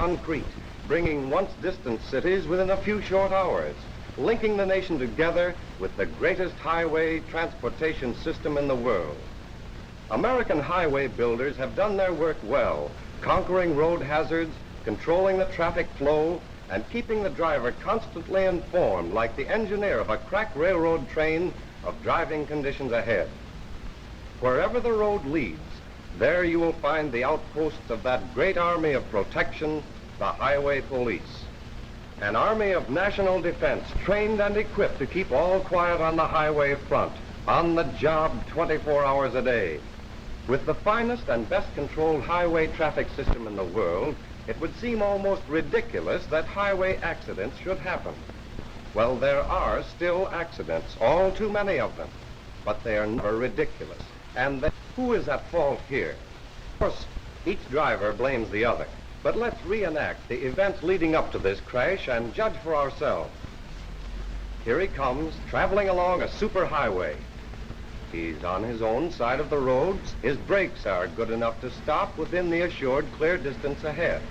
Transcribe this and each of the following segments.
concrete, bringing once distant cities within a few short hours, linking the nation together with the greatest highway transportation system in the world. American highway builders have done their work well, conquering road hazards, controlling the traffic flow, and keeping the driver constantly informed, like the engineer of a crack railroad train, of driving conditions ahead. Wherever the road leads, there you will find the outposts of that great army of protection, the highway police. An army of national defense trained and equipped to keep all quiet on the highway front, on the job 24 hours a day. With the finest and best controlled highway traffic system in the world, it would seem almost ridiculous that highway accidents should happen. Well, there are still accidents, all too many of them, but they are never ridiculous. And who is at fault here? Of course, each driver blames the other, but let's reenact the events leading up to this crash and judge for ourselves. Here he comes, traveling along a superhighway. He's on his own side of the road. His brakes are good enough to stop within the assured clear distance ahead.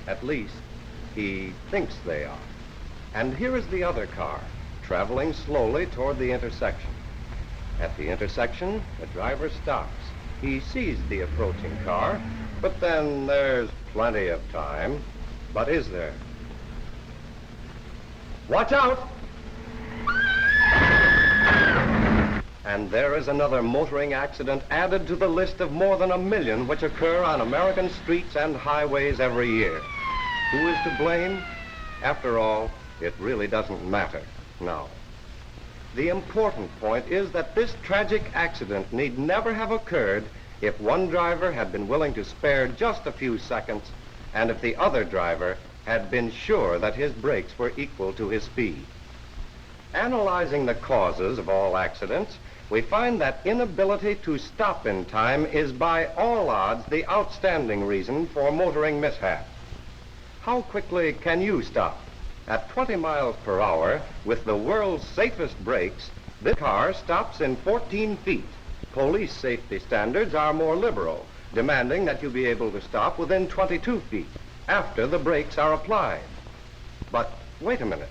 At least, he thinks they are. And here is the other car, traveling slowly toward the intersection. At the intersection, the driver stops. He sees the approaching car, but then there's plenty of time. But is there? Watch out! And there is another motoring accident added to the list of more than 1 million which occur on American streets and highways every year. Who is to blame? After all, it really doesn't matter now. The important point is that this tragic accident need never have occurred if one driver had been willing to spare just a few seconds and if the other driver had been sure that his brakes were equal to his speed. Analyzing the causes of all accidents, we find that inability to stop in time is by all odds the outstanding reason for motoring mishap. How quickly can you stop? At 20 miles per hour, with the world's safest brakes, this car stops in 14 feet. Police safety standards are more liberal, demanding that you be able to stop within 22 feet after the brakes are applied. But wait a minute.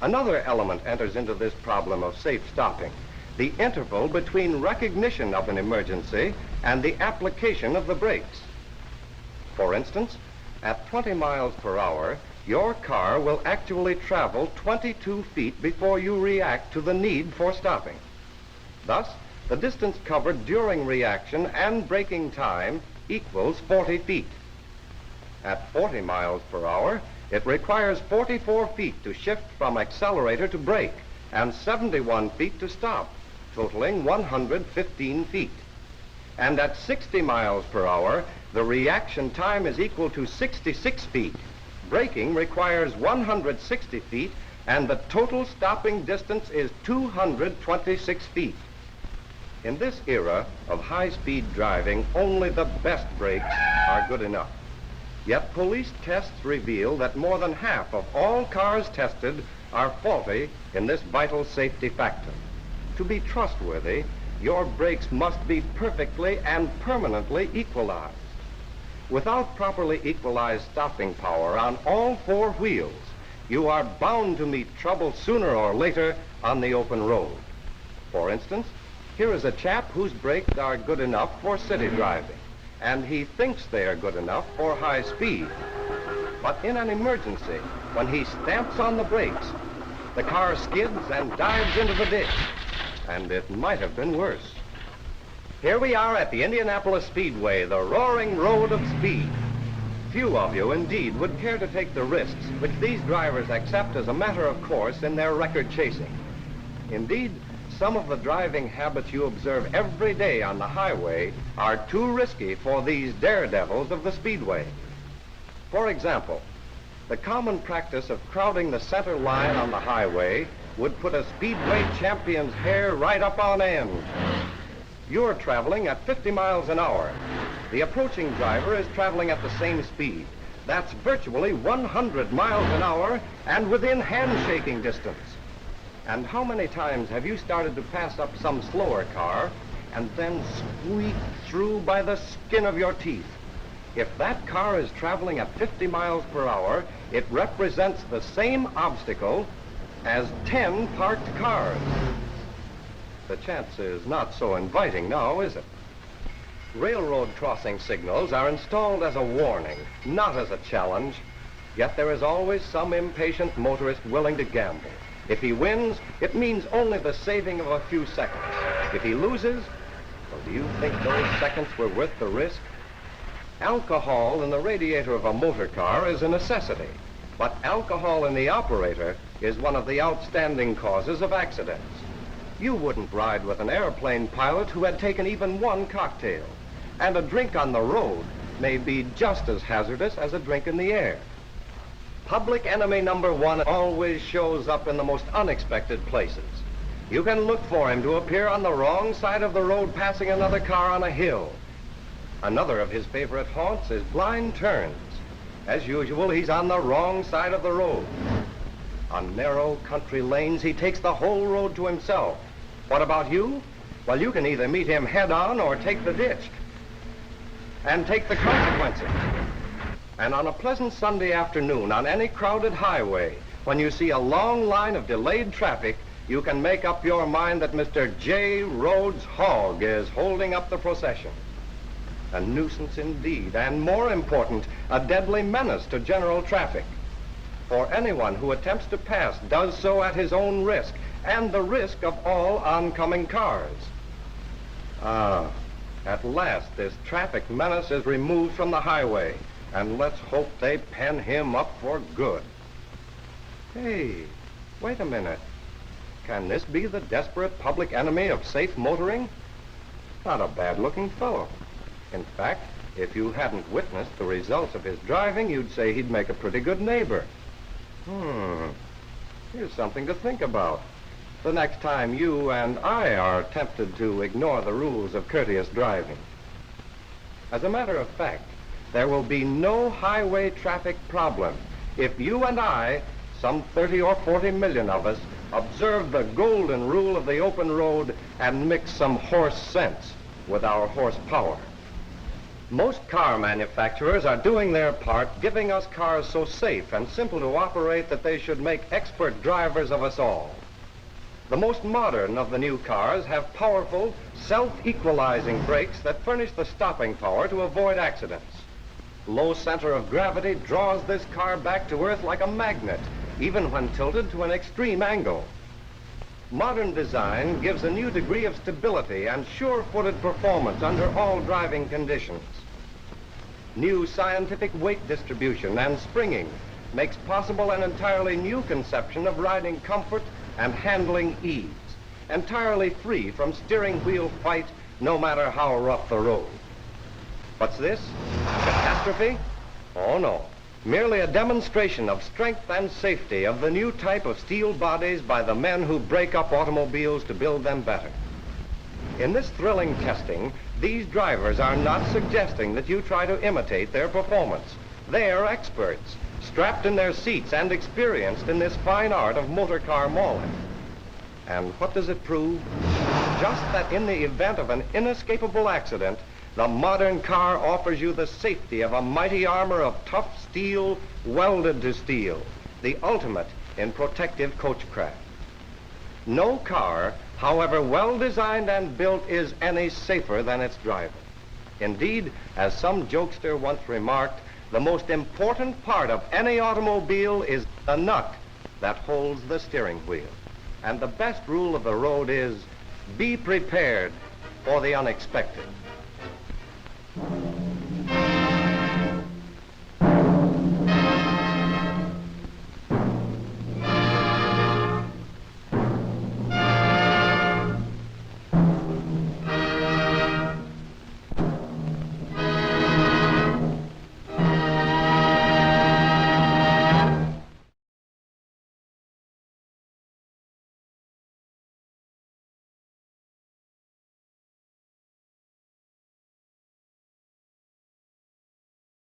Another element enters into this problem of safe stopping: the interval between recognition of an emergency and the application of the brakes. For instance, at 20 miles per hour, your car will actually travel 22 feet before you react to the need for stopping. Thus, the distance covered during reaction and braking time equals 40 feet. At 40 miles per hour, it requires 44 feet to shift from accelerator to brake and 71 feet to stop, totaling 115 feet. And at 60 miles per hour, the reaction time is equal to 66 feet. Braking requires 160 feet, and the total stopping distance is 226 feet. In this era of high-speed driving, only the best brakes are good enough. Yet police tests reveal that more than half of all cars tested are faulty in this vital safety factor. To be trustworthy, your brakes must be perfectly and permanently equalized. Without properly equalized stopping power on all four wheels, you are bound to meet trouble sooner or later on the open road. For instance, here is a chap whose brakes are good enough for city driving, and he thinks they are good enough for high speed. But in an emergency, when he stamps on the brakes, the car skids and dives into the ditch, and it might have been worse. Here we are at the Indianapolis Speedway, the roaring road of speed. Few of you, indeed, would care to take the risks which these drivers accept as a matter of course in their record chasing. Indeed, some of the driving habits you observe every day on the highway are too risky for these daredevils of the speedway. For example, the common practice of crowding the center line on the highway would put a speedway champion's hair right up on end. You're traveling at 50 miles an hour. The approaching driver is traveling at the same speed. That's virtually 100 miles an hour and within handshaking distance. And how many times have you started to pass up some slower car and then squeaked through by the skin of your teeth? If that car is traveling at 50 miles per hour, it represents the same obstacle as 10 parked cars. The chance is not so inviting now, is it? Railroad crossing signals are installed as a warning, not as a challenge. Yet there is always some impatient motorist willing to gamble. If he wins, it means only the saving of a few seconds. If he loses, well, do you think those seconds were worth the risk? Alcohol in the radiator of a motor car is a necessity, but alcohol in the operator is one of the outstanding causes of accidents. You wouldn't ride with an airplane pilot who had taken even one cocktail, and a drink on the road may be just as hazardous as a drink in the air. Public enemy number one always shows up in the most unexpected places. You can look for him to appear on the wrong side of the road passing another car on a hill. Another of his favorite haunts is blind turns. As usual, he's on the wrong side of the road. On narrow country lanes, he takes the whole road to himself. What about you? Well, you can either meet him head-on or take the ditch and take the consequences. And on a pleasant Sunday afternoon on any crowded highway, when you see a long line of delayed traffic, you can make up your mind that Mr. J. Rhodes Hogg is holding up the procession. A nuisance indeed, and more important, a deadly menace to general traffic. For anyone who attempts to pass does so at his own risk, and the risk of all oncoming cars. At last this traffic menace is removed from the highway, and let's hope they pen him up for good. Hey, wait a minute. Can this be the desperate public enemy of safe motoring? Not a bad-looking fellow. In fact, if you hadn't witnessed the results of his driving, you'd say he'd make a pretty good neighbor. Here's something to think about the next time you and I are tempted to ignore the rules of courteous driving. As a matter of fact, there will be no highway traffic problem if you and I, some 30 or 40 million of us, observe the golden rule of the open road and mix some horse sense with our horsepower. Most car manufacturers are doing their part, giving us cars so safe and simple to operate that they should make expert drivers of us all. The most modern of the new cars have powerful, self-equalizing brakes that furnish the stopping power to avoid accidents. Low center of gravity draws this car back to earth like a magnet, even when tilted to an extreme angle. Modern design gives a new degree of stability and sure-footed performance under all driving conditions. New scientific weight distribution and springing makes possible an entirely new conception of riding comfort and handling ease, entirely free from steering wheel fight no matter how rough the road. What's this? Catastrophe? Oh no. Merely a demonstration of strength and safety of the new type of steel bodies by the men who break up automobiles to build them better. In this thrilling testing, these drivers are not suggesting that you try to imitate their performance. They are experts, strapped in their seats and experienced in this fine art of motor car mauling. And what does it prove? Just that in the event of an inescapable accident, the modern car offers you the safety of a mighty armor of tough steel welded to steel, the ultimate in protective coachcraft. No car, however well designed and built, is any safer than its driver. Indeed, as some jokester once remarked, the most important part of any automobile is the nut that holds the steering wheel. And the best rule of the road is, be prepared for the unexpected.